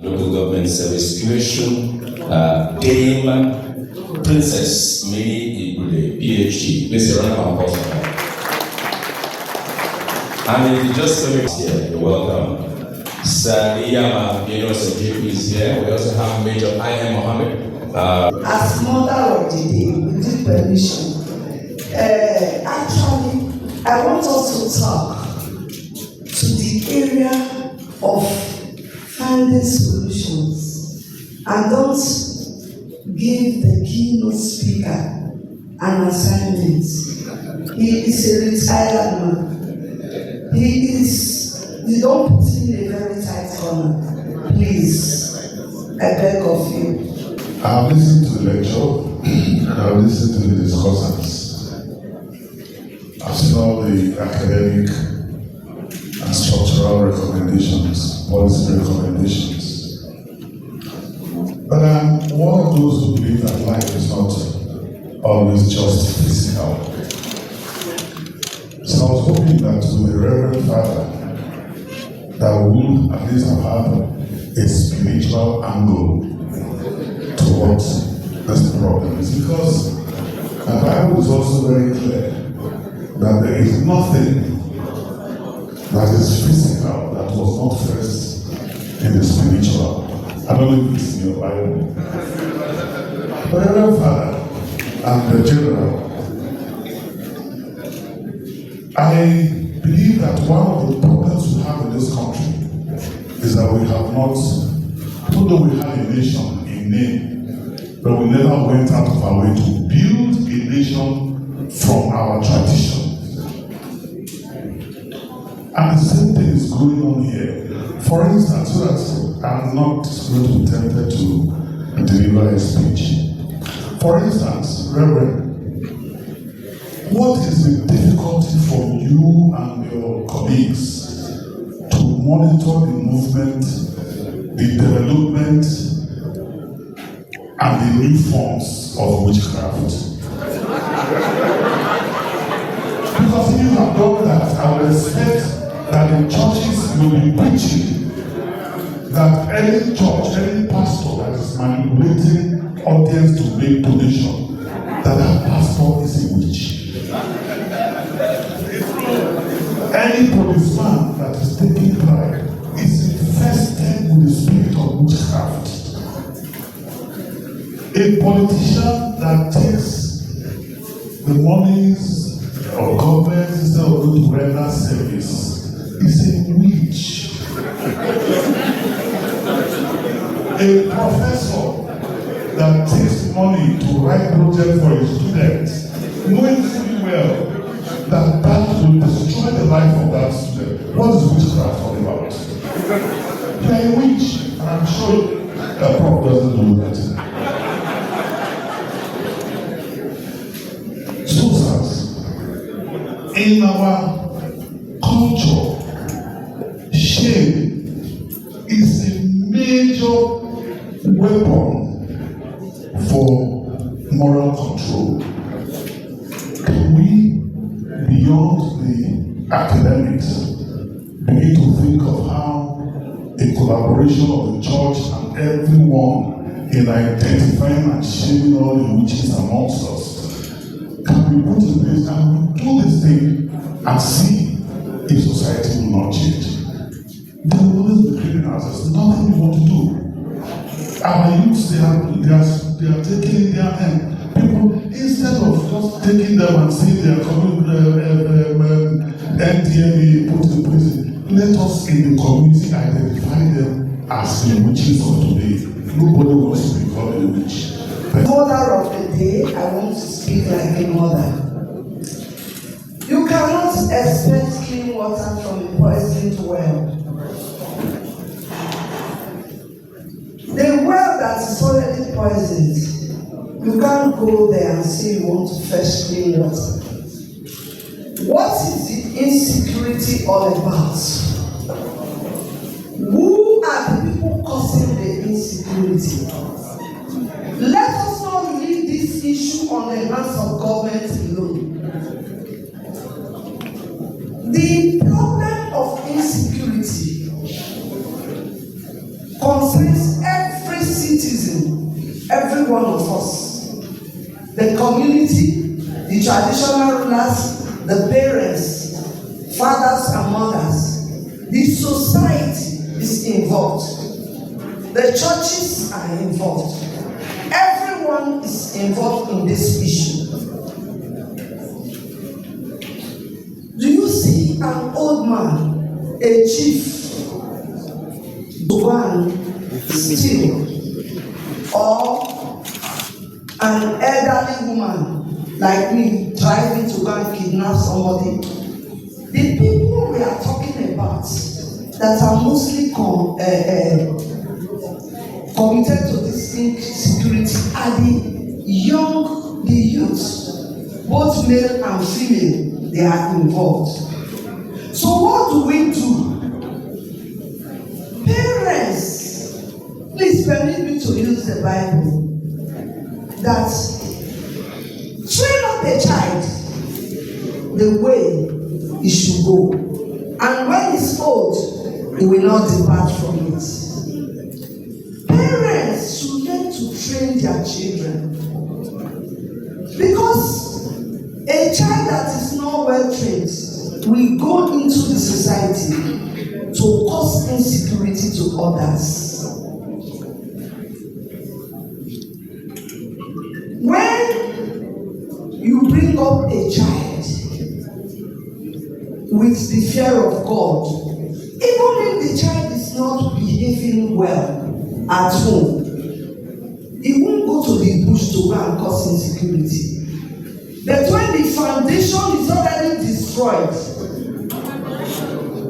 Local Government Service Commission, Dame Minnie Igbrude, PhD. Please a round of applause for her. And if you just came here, you're welcome. Sir Iyama JP is here. We also have Major I.M. Mohammed. As mother of the day, with this permission, actually, I want us to talk to the area of finding solutions, and don't give the keynote speaker an assignment. He is a retired man. You don't put him in a very tight corner. Please, I beg of you. I've listened to the lecture and I've listened to the discussants. I've seen all the academic and structural recommendations, policy recommendations. But I'm one of those who believe that life is not always just physical. So I was hoping that with the Reverend Father, that would at least have had a spiritual angle towards this problem. It's because the Bible is also very clear that there is nothing that is physical that was not first in the spiritual. I don't know if it's in your Bible. But the Reverend Father and the General, I believe that one of the problems we have in this country is that we have not, even though we have a nation in name, but we never went out of our way to build a nation from our tradition. And the same thing is going on here. For instance, so that I'm not going to be tempted to deliver a speech. For instance, Reverend, what is the difficulty for you and your colleagues to monitor the movement, the development, and the new forms of witchcraft? Because if you have done that, I would expect that the churches will be preaching that any church, any pastor that is manipulating audience to make donation, that pastor is a witch. Any policeman that is taking bribe is infested with the spirit of witchcraft. A politician that takes the monies of government instead of going to render service is a witch. A professor that takes money to write projects for his students, knowing fully well that will destroy the life of that student. What is witchcraft all about? You are a witch, and I'm sure that Prof doesn't do that. So, sirs, in our culture, shame is a major weapon for moral control. Can we, beyond the academics, begin to think of how a collaboration of the church and everyone in identifying and shaming all the witches amongst us can be put in place, and we do this thing and see if society will not change? There will always be criminals. There's nothing we want to do. Our youths, they are taking in their hand. People, instead of just taking them and saying they are coming NDMA put in prison, let us in the community identify them as the witches of today. Nobody wants to become a witch. Mother of the day, I want to speak like a mother. You cannot expect clean water from a poisoned well. The well that is already poisoned, you can't go there and say you want to fetch clean water. What is the insecurity all about? Who are the people causing the insecurity? Let us not leave this issue on the hands of government alone. The problem of insecurity concerns takes every citizen, every one of us, the community, the traditional rulers, the parents, fathers and mothers, the society is involved. The churches are involved. Everyone is involved in this issue. Do you see an old man, a chief, go and steal, or an elderly woman like me driving to go and kidnap somebody? The people we are talking about that are mostly committed to this insecurity are the youth, both male and female, they are involved. So what do we do? Parents, please permit me to use the Bible, that train up a child the way he should go, and when he's old, he will not depart from it. Parents should learn to train their children, because a child that is not well trained will go into the society to cause insecurity to others. When you bring up a child with the fear of God, even if the child is not behaving well at home, he won't go to the bush to go and cause insecurity. But when the foundation is already destroyed,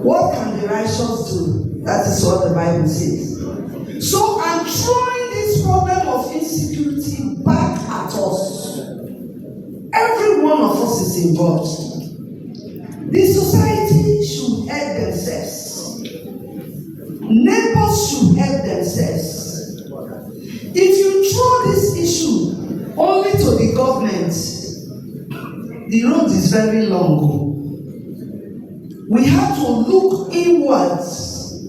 what can the righteous do? That is what the Bible says. So I'm throwing this problem of insecurity back at us. Every one of us is involved. The society should help themselves. Neighbors should help themselves. If you throw this issue only to the government, the road is very long. We have to look inwards.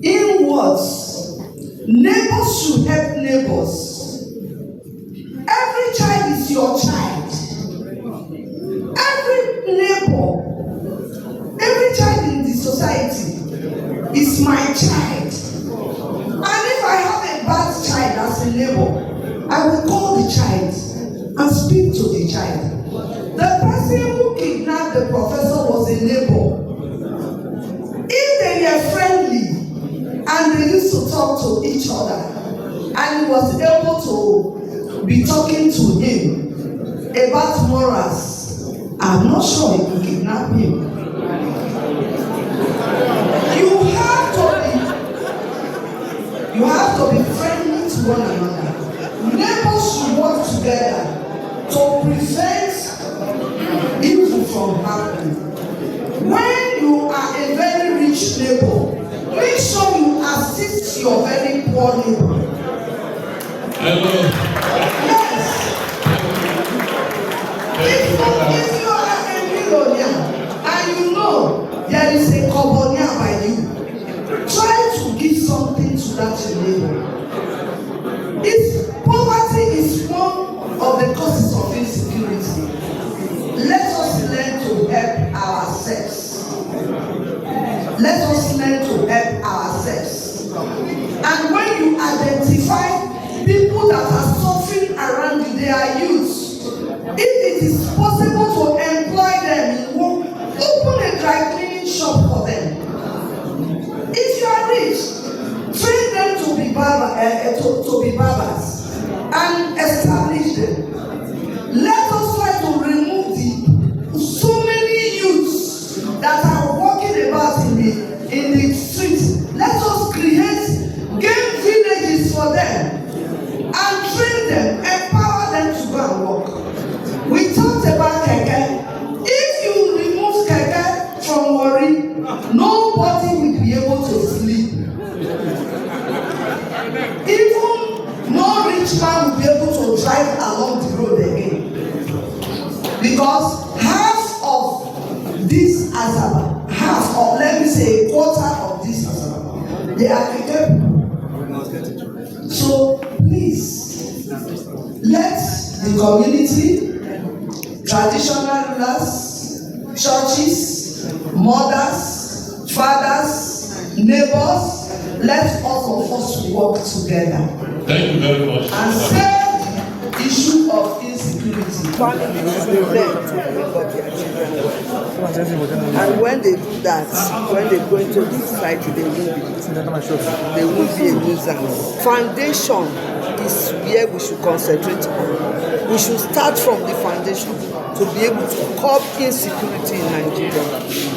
Inwards. Neighbors should help neighbors. Every child is your child. Every neighbor, every child in the society is my child. And if I have a bad child as a neighbor, I will call the child and speak to the child. The person who kidnapped the professor was a neighbor. If they were friendly and they used to talk to each other, and he was able to be talking to him about morals, I'm not sure he could kidnap him. You have to be friendly to one another. Neighbors should work together to prevent evil from happening. When you are a very rich neighbor, make sure you assist your very poor neighbor. Hello. Yes. If you are a millionaire and you know there is a cobonia by you, try to give something to that neighbor. Poverty is one of the causes of insecurity. Let us learn to help ourselves. Let us learn to help ourselves. And when you identify people that are suffering around you, they are youth. If it is possible to employ them in work, open a dry cleaning shop for them. If you are rich, train them to be barbers and establish them. Let us try to remove so many youths that are walking about in the streets. Let us create game villages for them and train them, empower them to go and work. We talked about keke. If you remove keke from Warri, nobody will be able to sleep. Even no rich man will be able to drive along the road again. Because half of this Asaba, let me say a quarter of this Asaba, they are keke. Let the community, traditional rulers, churches, mothers, fathers, neighbors, let all of us work together. Thank you very much. And save the issue of insecurity. Families dey learn to bring up their children well. And when they do that, when they go into the society, they won't be a nuisance. Foundation is where we should concentrate on. We should start from the foundation to be able to curb insecurity in Nigeria.